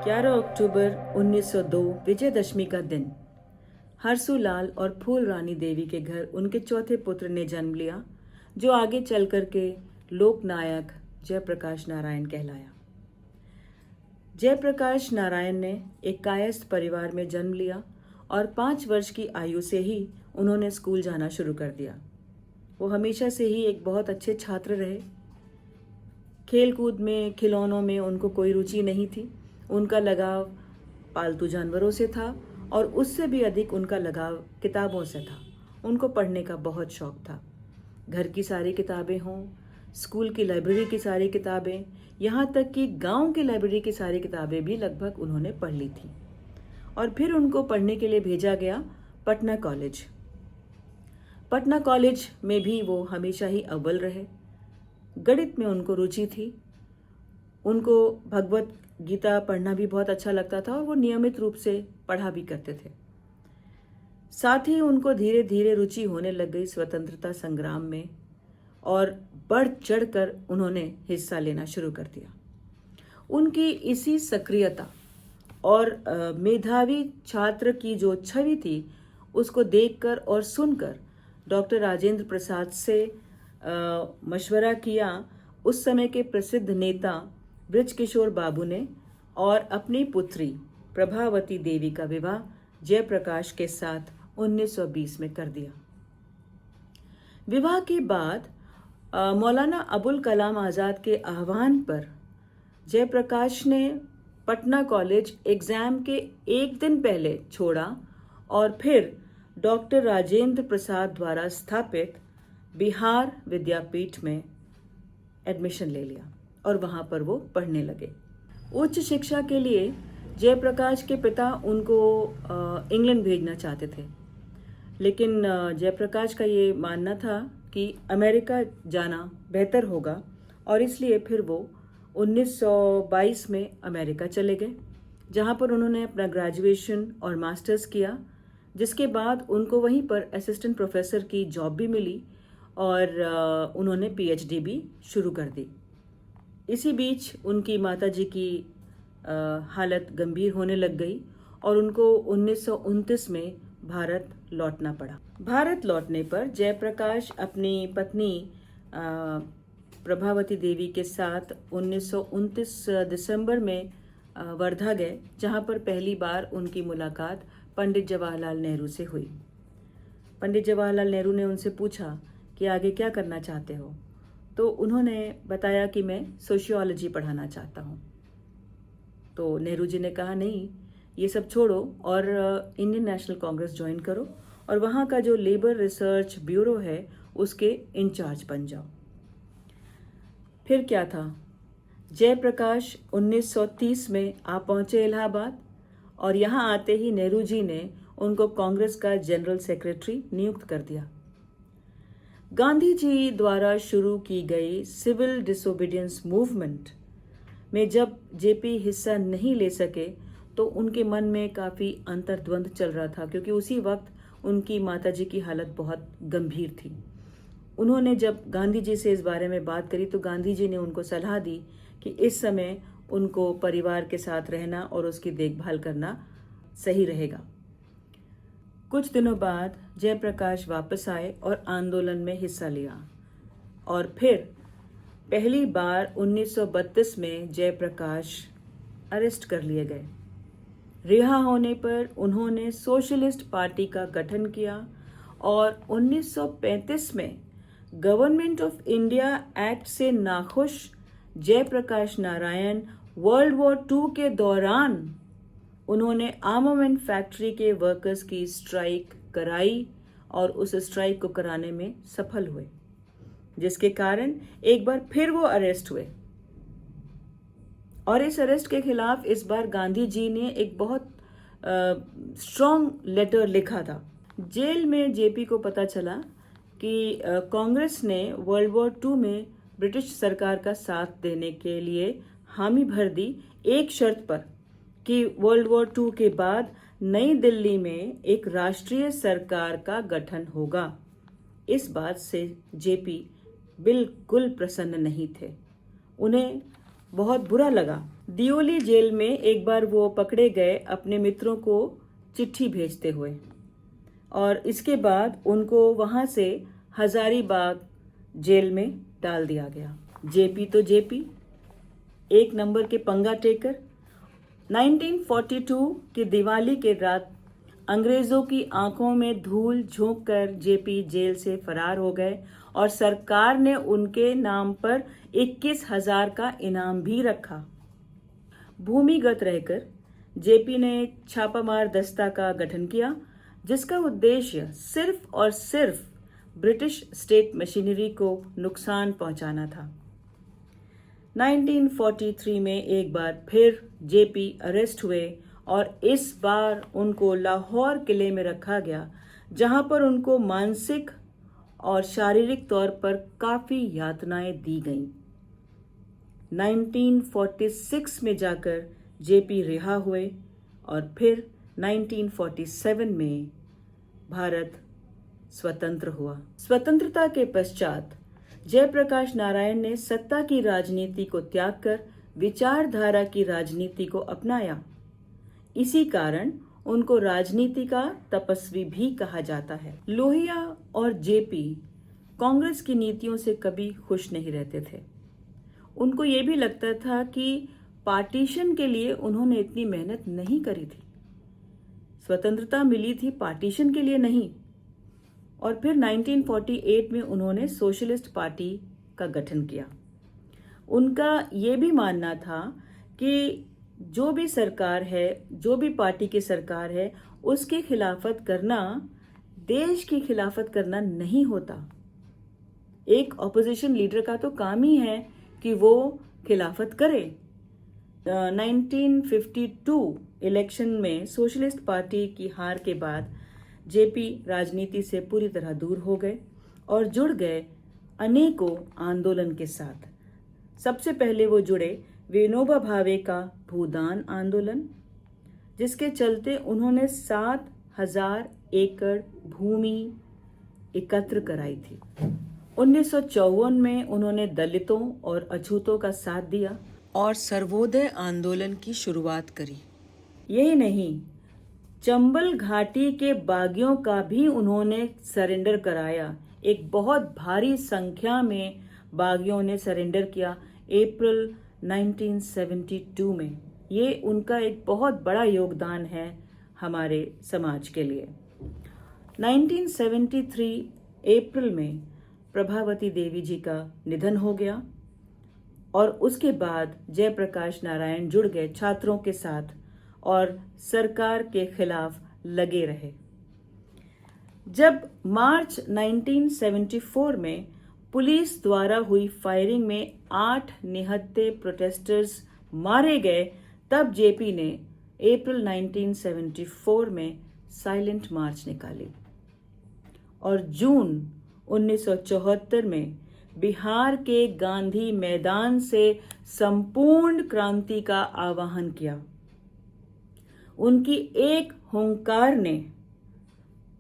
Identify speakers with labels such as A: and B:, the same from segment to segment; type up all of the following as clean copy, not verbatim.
A: 11 अक्टूबर 1902 विजयदशमी का दिन। हर्षुलाल और फूल रानी देवी के घर उनके चौथे पुत्र ने जन्म लिया, जो आगे चल कर के लोकनायक जयप्रकाश नारायण कहलाया। जयप्रकाश नारायण ने एक कायस्थ परिवार में जन्म लिया और 5 वर्ष की आयु से ही उन्होंने स्कूल जाना शुरू कर दिया। वो हमेशा से ही एक बहुत अच्छे छात्र रहे। खेलकूद में, खिलौनों में उनको कोई रुचि नहीं थी। उनका लगाव पालतू जानवरों से था और उससे भी अधिक उनका लगाव किताबों से था। उनको पढ़ने का बहुत शौक था। घर की सारी किताबें हों, स्कूल की लाइब्रेरी की सारी किताबें, यहाँ तक कि गांव की लाइब्रेरी की सारी किताबें भी लगभग उन्होंने पढ़ ली थी। और फिर उनको पढ़ने के लिए भेजा गया पटना कॉलेज। पटना कॉलेज में भी वो हमेशा ही अव्वल रहे। गणित में उनको रुचि थी। उनको भगवत गीता पढ़ना भी बहुत अच्छा लगता था और वो नियमित रूप से पढ़ा भी करते थे। साथ ही उनको धीरे धीरे रुचि होने लग गई स्वतंत्रता संग्राम में और बढ़ चढ़कर उन्होंने हिस्सा लेना शुरू कर दिया। उनकी इसी सक्रियता और मेधावी छात्र की जो छवि थी, उसको देखकर और सुनकर डॉक्टर राजेंद्र प्रसाद से मशवरा किया उस समय के प्रसिद्ध नेता बृजकिशोर बाबू ने और अपनी पुत्री प्रभावती देवी का विवाह जयप्रकाश के साथ 1920 में कर दिया। विवाह के बाद मौलाना अबुल कलाम आज़ाद के आह्वान पर जयप्रकाश ने पटना कॉलेज एग्ज़ाम के एक दिन पहले छोड़ा और फिर डॉक्टर राजेंद्र प्रसाद द्वारा स्थापित बिहार विद्यापीठ में एडमिशन ले लिया और वहाँ पर वो पढ़ने लगे। उच्च शिक्षा के लिए जयप्रकाश के पिता उनको इंग्लैंड भेजना चाहते थे, लेकिन जयप्रकाश का ये मानना था कि अमेरिका जाना बेहतर होगा और इसलिए फिर वो 1922 में अमेरिका चले गए, जहाँ पर उन्होंने अपना ग्रेजुएशन और मास्टर्स किया, जिसके बाद उनको वहीं पर असिस्टेंट प्रोफेसर की जॉब भी मिली और उन्होंने पीएचडी भी शुरू कर दी। इसी बीच उनकी माताजी की हालत गंभीर होने लग गई और उनको 1929 में भारत लौटना पड़ा। भारत लौटने पर जयप्रकाश अपनी पत्नी प्रभावती देवी के साथ 1929 दिसंबर में वर्धा गए, जहां पर पहली बार उनकी मुलाकात पंडित जवाहरलाल नेहरू से हुई। पंडित जवाहरलाल नेहरू ने उनसे पूछा कि आगे क्या करना चाहते हो, तो उन्होंने बताया कि मैं सोशियोलॉजी पढ़ाना चाहता हूँ। तो नेहरू जी ने कहा, नहीं, ये सब छोड़ो और इंडियन नेशनल कांग्रेस ज्वाइन करो और वहाँ का जो लेबर रिसर्च ब्यूरो है उसके इंचार्ज बन जाओ। फिर क्या था, जयप्रकाश 1930 में आ पहुँचे इलाहाबाद और यहाँ आते ही नेहरू जी ने उनको कांग्रेस का जनरल सेक्रेटरी नियुक्त कर दिया। गांधी जी द्वारा शुरू की गई सिविल डिसोबीडियंस मूवमेंट में जब जेपी हिस्सा नहीं ले सके तो उनके मन में काफ़ी अंतर्द्वंद चल रहा था, क्योंकि उसी वक्त उनकी माताजी की हालत बहुत गंभीर थी। उन्होंने जब गांधी जी से इस बारे में बात करी तो गांधी जी ने उनको सलाह दी कि इस समय उनको परिवार के साथ रहना और उसकी देखभाल करना सही रहेगा। कुछ दिनों बाद जयप्रकाश वापस आए और आंदोलन में हिस्सा लिया और फिर पहली बार 1932 में जयप्रकाश अरेस्ट कर लिए गए। रिहा होने पर उन्होंने सोशलिस्ट पार्टी का गठन किया और 1935 में गवर्नमेंट ऑफ इंडिया एक्ट से नाखुश Jayaprakash Narayan world war II के दौरान उन्होंने आर्मामेंट फैक्ट्री के वर्कर्स की स्ट्राइक कराई और उस स्ट्राइक को कराने में सफल हुए, जिसके कारण एक बार फिर वो अरेस्ट हुए। और इस अरेस्ट के खिलाफ इस बार गांधी जी ने एक बहुत स्ट्रॉन्ग लेटर लिखा था। जेल में जेपी को पता चला कि कांग्रेस ने वर्ल्ड वॉर II में ब्रिटिश सरकार का साथ देने के लिए हामी भर दी, एक शर्त पर कि वर्ल्ड वॉर II के बाद नई दिल्ली में एक राष्ट्रीय सरकार का गठन होगा। इस बात से जेपी बिल्कुल प्रसन्न नहीं थे। उन्हें बहुत बुरा लगा। दियोली जेल में एक बार वो पकड़े गए अपने मित्रों को चिट्ठी भेजते हुए, और इसके बाद उनको वहाँ से हजारीबाग जेल में डाल दिया गया। जेपी तो जेपी, एक नंबर के पंगा टेकर। 1942 की दिवाली के रात अंग्रेजों की आंखों में धूल झोंक कर जेपी जेल से फरार हो गए और सरकार ने उनके नाम पर 21,000 का इनाम भी रखा। भूमिगत रहकर जेपी ने एक छापामार दस्ता का गठन किया, जिसका उद्देश्य सिर्फ और सिर्फ ब्रिटिश स्टेट मशीनरी को नुकसान पहुंचाना था। 1943 में एक बार फिर जेपी अरेस्ट हुए और इस बार उनको लाहौर किले में रखा गया, जहां पर उनको मानसिक और शारीरिक तौर पर काफ़ी यातनाएं दी गईं। 1946 में जाकर जेपी रिहा हुए और फिर 1947 में भारत स्वतंत्र हुआ। स्वतंत्रता के पश्चात जयप्रकाश नारायण ने सत्ता की राजनीति को त्याग कर विचारधारा की राजनीति को अपनाया। इसी कारण उनको राजनीति का तपस्वी भी कहा जाता है। लोहिया और जेपी कांग्रेस की नीतियों से कभी खुश नहीं रहते थे। उनको ये भी लगता था कि पार्टीशन के लिए उन्होंने इतनी मेहनत नहीं करी थी। स्वतंत्रता मिली थी पार्टीशन के लिए नहीं। और फिर 1948 में उन्होंने सोशलिस्ट पार्टी का गठन किया। उनका ये भी मानना था कि जो भी सरकार है, जो भी पार्टी की सरकार है, उसकी खिलाफत करना देश की खिलाफत करना नहीं होता। एक ऑपोजिशन लीडर का तो काम ही है कि वो खिलाफत करे। 1952 इलेक्शन में सोशलिस्ट पार्टी की हार के बाद जेपी राजनीति से पूरी तरह दूर हो गए और जुड़ गए अनेकों आंदोलन के साथ। सबसे पहले वो जुड़े विनोबा भावे का भूदान आंदोलन, जिसके चलते उन्होंने 7,000 एकड़ भूमि एकत्र कराई थी। 1954 में उन्होंने दलितों और अछूतों का साथ दिया और सर्वोदय आंदोलन की शुरुआत करी। यही नहीं, चंबल घाटी के बागियों का भी उन्होंने सरेंडर कराया। एक बहुत भारी संख्या में बागियों ने सरेंडर किया अप्रैल 1972 में। ये उनका एक बहुत बड़ा योगदान है हमारे समाज के लिए। 1973 अप्रैल में प्रभावती देवी जी का निधन हो गया और उसके बाद जयप्रकाश नारायण जुड़ गए छात्रों के साथ और सरकार के खिलाफ लगे रहे। जब मार्च 1974 में पुलिस द्वारा हुई फायरिंग में 8 निहत्थे प्रोटेस्टर्स मारे गए, तब जेपी ने अप्रैल 1974 में साइलेंट मार्च निकाली और जून 1974 में बिहार के गांधी मैदान से संपूर्ण क्रांति का आह्वान किया। उनकी एक हुंकार ने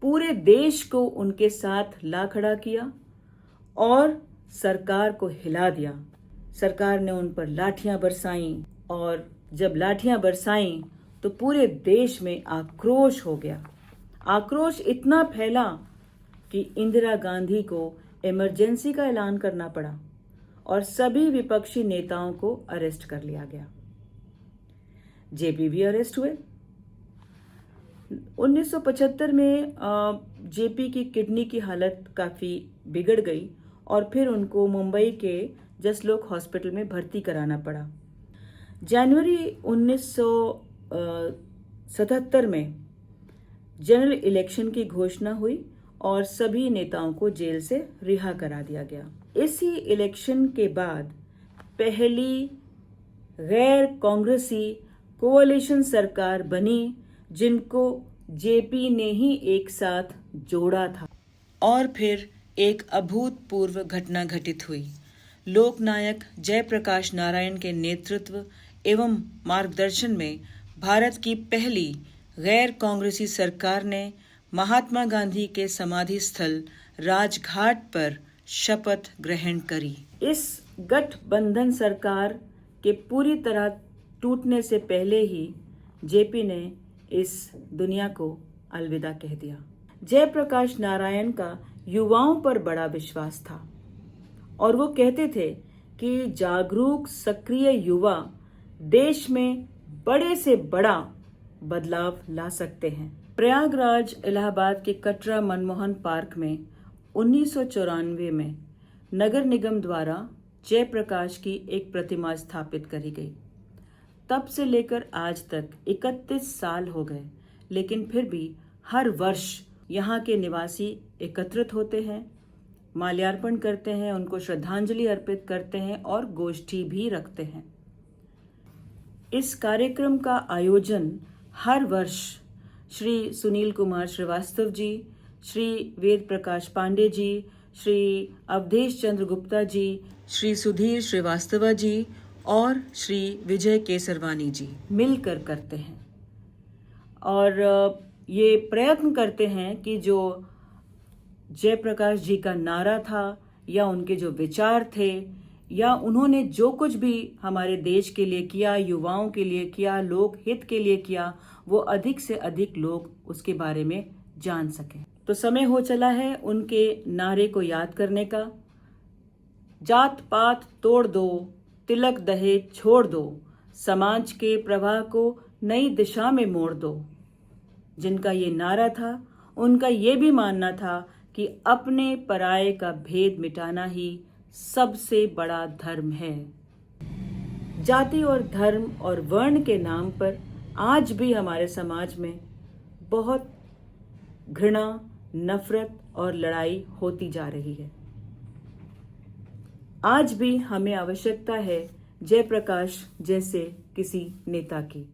A: पूरे देश को उनके साथ ला खड़ा किया और सरकार को हिला दिया। सरकार ने उन पर लाठियां बरसाईं और जब लाठियां बरसाईं तो पूरे देश में आक्रोश हो गया। आक्रोश इतना फैला कि इंदिरा गांधी को इमरजेंसी का ऐलान करना पड़ा और सभी विपक्षी नेताओं को अरेस्ट कर लिया गया। जेपी भी अरेस्ट हुए। 1975 में जेपी की किडनी की हालत काफ़ी बिगड़ गई और फिर उनको मुंबई के जसलोक हॉस्पिटल में भर्ती कराना पड़ा। जनवरी 1977 में जनरल इलेक्शन की घोषणा हुई और सभी नेताओं को जेल से रिहा करा दिया गया। इसी इलेक्शन के बाद पहली गैर कांग्रेसी कोalition सरकार बनी, जिनको जेपी ने ही एक साथ जोड़ा था। और फिर एक अभूतपूर्व घटना घटित हुई। लोकनायक जयप्रकाश नारायण के नेतृत्व एवं मार्गदर्शन में भारत की पहली गैर कांग्रेसी सरकार ने महात्मा गांधी के समाधि स्थल राजघाट पर शपथ ग्रहण करी। इस गठबंधन सरकार के पूरी तरह टूटने से पहले ही जेपी ने इस दुनिया को अलविदा कह दिया। जयप्रकाश नारायण का युवाओं पर बड़ा विश्वास था और वो कहते थे कि जागरूक सक्रिय युवा देश में बड़े से बड़ा बदलाव ला सकते हैं। प्रयागराज इलाहाबाद के कटरा मनमोहन पार्क में 1994 में नगर निगम द्वारा जयप्रकाश की एक प्रतिमा स्थापित करी गई। तब से लेकर आज तक 31 साल हो गए, लेकिन फिर भी हर वर्ष यहाँ के निवासी एकत्रित होते हैं, माल्यार्पण करते हैं, उनको श्रद्धांजलि अर्पित करते हैं और गोष्ठी भी रखते हैं। इस कार्यक्रम का आयोजन हर वर्ष श्री सुनील कुमार श्रीवास्तव जी, श्री वेद प्रकाश पांडे जी, श्री अवधेश चंद्र गुप्ता जी, श्री सुधीर श्रीवास्तवा जी और श्री विजय केसरवानी जी मिलकर करते हैं और ये प्रयत्न करते हैं कि जो जयप्रकाश जी का नारा था या उनके जो विचार थे या उन्होंने जो कुछ भी हमारे देश के लिए किया, युवाओं के लिए किया, लोक हित के लिए किया, वो अधिक से अधिक लोग उसके बारे में जान सकें। तो समय हो चला है उनके नारे को याद करने का। जात पात तोड़ दो, तिलक दहेज छोड़ दो, समाज के प्रवाह को नई दिशा में मोड़ दो। जिनका ये नारा था उनका ये भी मानना था कि अपने पराये का भेद मिटाना ही सबसे बड़ा धर्म है। जाति और धर्म और वर्ण के नाम पर आज भी हमारे समाज में बहुत घृणा, नफरत और लड़ाई होती जा रही है। आज भी हमें आवश्यकता है जयप्रकाश जैसे किसी नेता की।